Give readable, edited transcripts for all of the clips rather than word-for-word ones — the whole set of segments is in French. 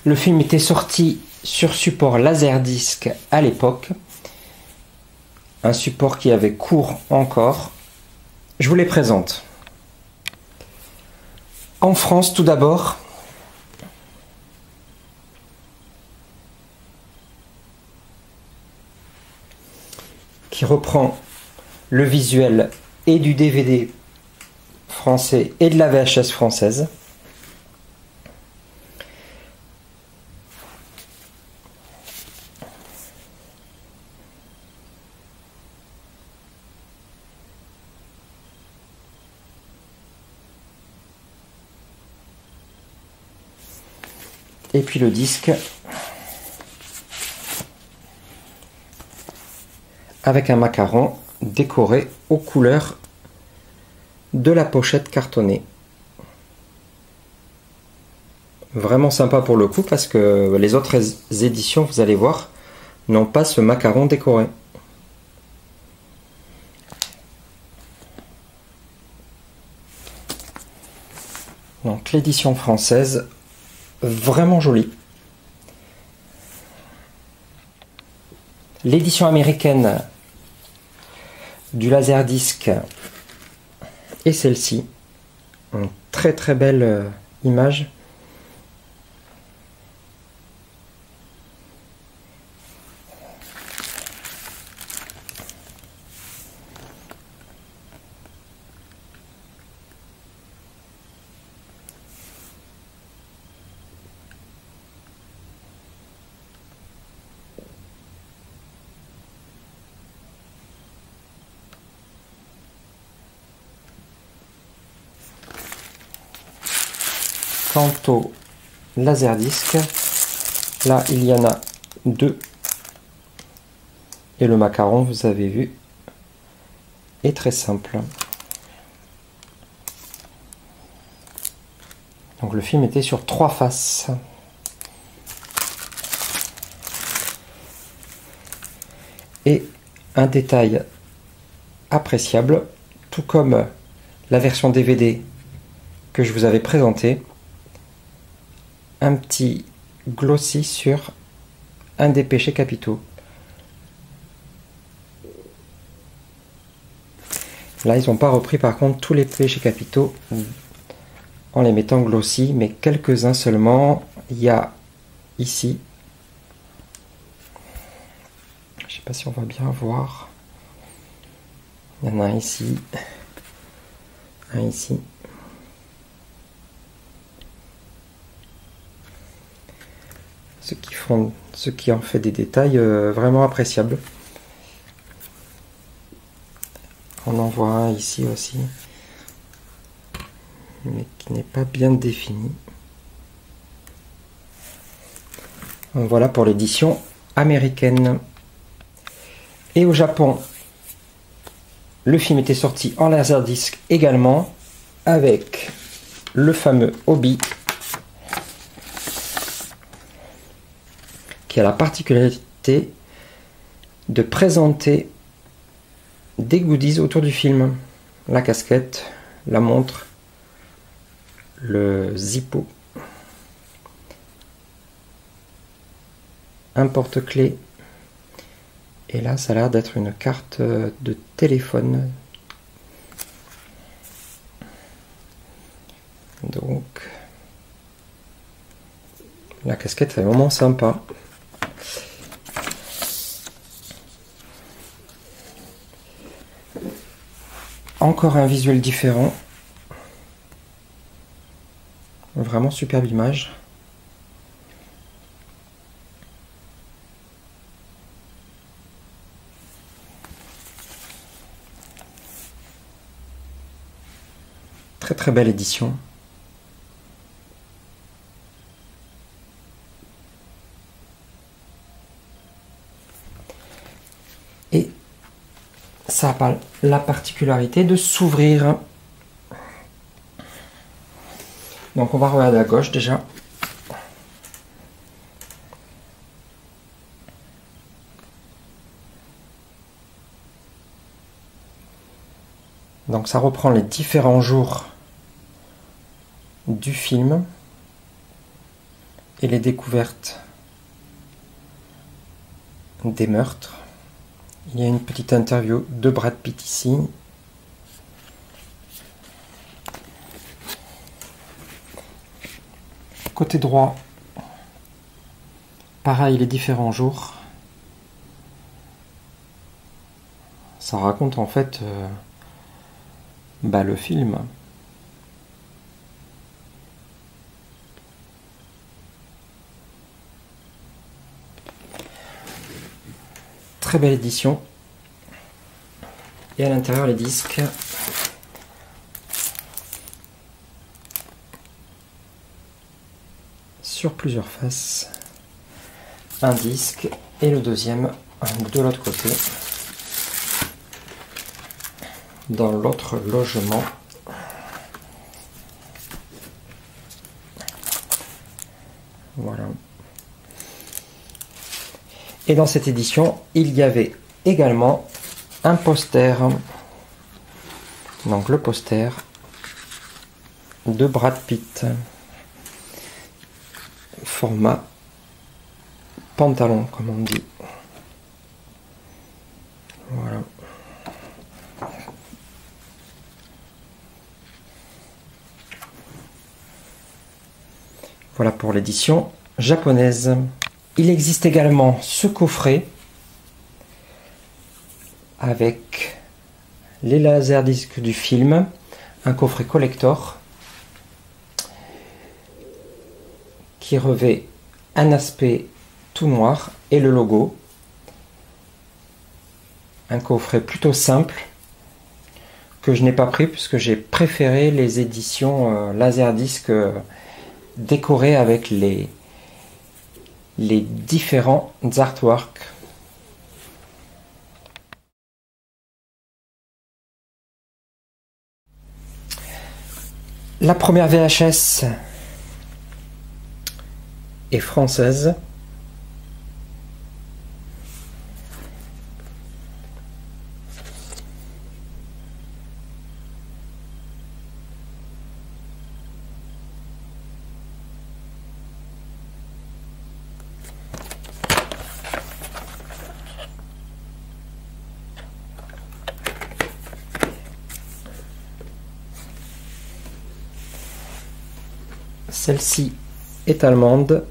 Le film était sorti sur support Laserdisc à l'époque. Un support qui avait cours encore. Je vous les présente. En France, tout d'abord, qui reprend le visuel et du DVD français et de la VHS française. Et puis le disque avec un macaron décoré aux couleurs de la pochette cartonnée. Vraiment sympa pour le coup parce que les autres éditions, vous allez voir, n'ont pas ce macaron décoré. Donc l'édition française, vraiment jolie. L'édition américaine du Laserdisc et celle-ci, une très très belle image. Quant au Laserdisc, là il y en a deux. Et le macaron, vous avez vu, est très simple. Donc le film était sur 3 faces. Et un détail appréciable, tout comme la version DVD que je vous avais présentée, un petit glossy sur un des péchés capitaux. Là, ils n'ont pas repris par contre tous les péchés capitaux en les mettant glossy, mais quelques-uns seulement. Il y a ici, je ne sais pas si on va bien voir, il y en a un ici, un ici. Ce qui en fait des détails vraiment appréciables. On en voit un ici aussi, mais qui n'est pas bien défini. Voilà pour l'édition américaine. Et au Japon, le film était sorti en laserdisc également, avec le fameux Obi, qui a la particularité de présenter des goodies autour du film. La casquette, la montre, le zippo, un porte-clés, et là ça a l'air d'être une carte de téléphone. Donc la casquette est vraiment sympa. Encore un visuel différent. Vraiment superbe image. Très très belle édition. Et ça a la particularité de s'ouvrir. Donc on va regarder à gauche déjà. Donc ça reprend les différents jours du film. et les découvertes des meurtres. Il y a une petite interview de Brad Pitt ici. Côté droit, pareil, les différents jours. Ça raconte en fait le film. Très belle édition. Et à l'intérieur, les disques. Sur plusieurs faces. Un disque et le deuxième de l'autre côté. Dans l'autre logement. Voilà. Et dans cette édition, il y avait également un poster. Donc le poster de Brad Pitt. Format pantalon, comme on dit. Voilà. Voilà pour l'édition japonaise. Il existe également ce coffret avec les laserdiscs du film, un coffret collector qui revêt un aspect tout noir et le logo. Un coffret plutôt simple que je n'ai pas pris puisque j'ai préféré les éditions laserdisc décorées avec les différents artworks. La première VHS est française. Celle-ci est allemande.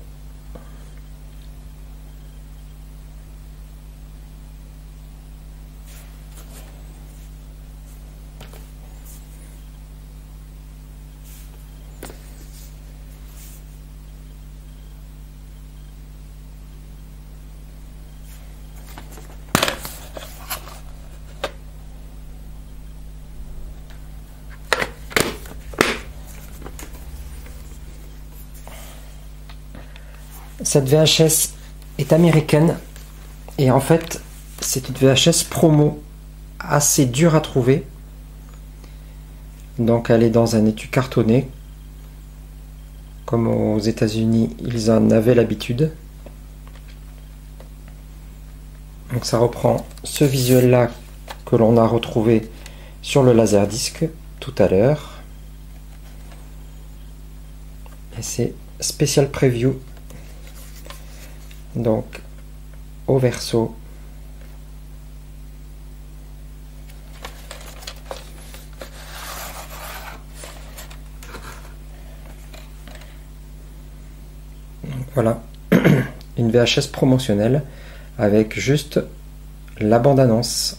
Cette VHS est américaine et en fait c'est une VHS promo assez dure à trouver. Donc elle est dans un étui cartonné comme aux États-Unis ils en avaient l'habitude. Donc ça reprend ce visuel là que l'on a retrouvé sur le Laserdisc tout à l'heure. Et c'est spécial preview. Donc au verso. Voilà, une VHS promotionnelle avec juste la bande-annonce.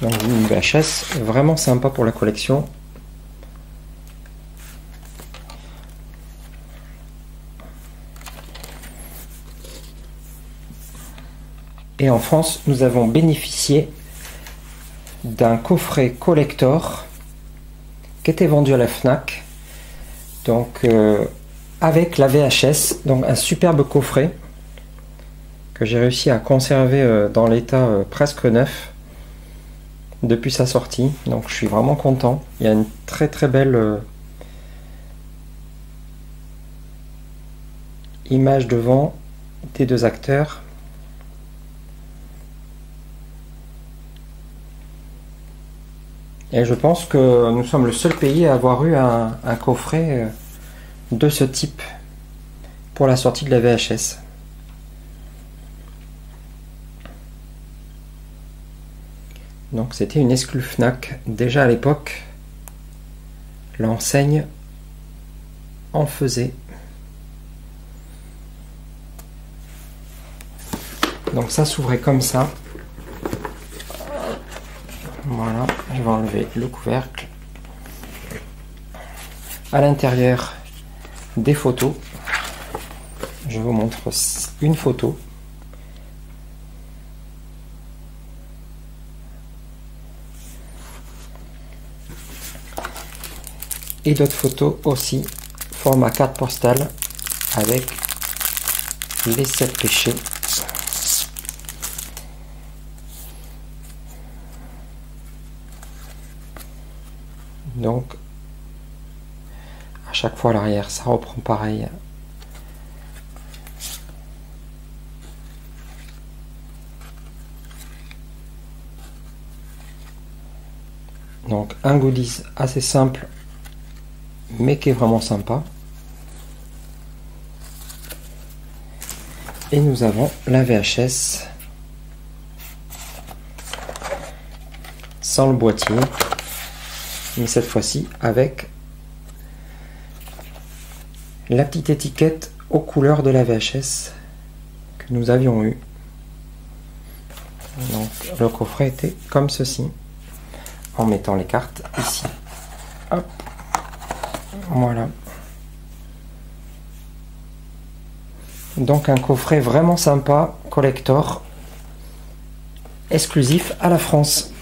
Donc une VHS vraiment sympa pour la collection. Et en France, nous avons bénéficié d'un coffret collector qui était vendu à la Fnac. Donc avec la VHS, donc un superbe coffret que j'ai réussi à conserver dans l'état presque neuf depuis sa sortie. Donc je suis vraiment content. Il y a une très très belle image devant des deux acteurs. Et je pense que nous sommes le seul pays à avoir eu un coffret de ce type pour la sortie de la VHS. Donc c'était une exclue Fnac. Déjà à l'époque, l'enseigne en faisait. Donc ça s'ouvrait comme ça. Voilà, je vais enlever le couvercle. À l'intérieur, des photos. Je vous montre une photo. Et d'autres photos aussi, format carte postale avec les 7 péchés. Donc, à chaque fois à l'arrière, ça reprend pareil. Donc, un goodies assez simple, mais qui est vraiment sympa. Et nous avons la VHS sans le boîtier, mais cette fois-ci avec la petite étiquette aux couleurs de la VHS que nous avions eu. Donc le coffret était comme ceci, en mettant les cartes ici. Hop, voilà. Donc un coffret vraiment sympa, collector, exclusif à la France.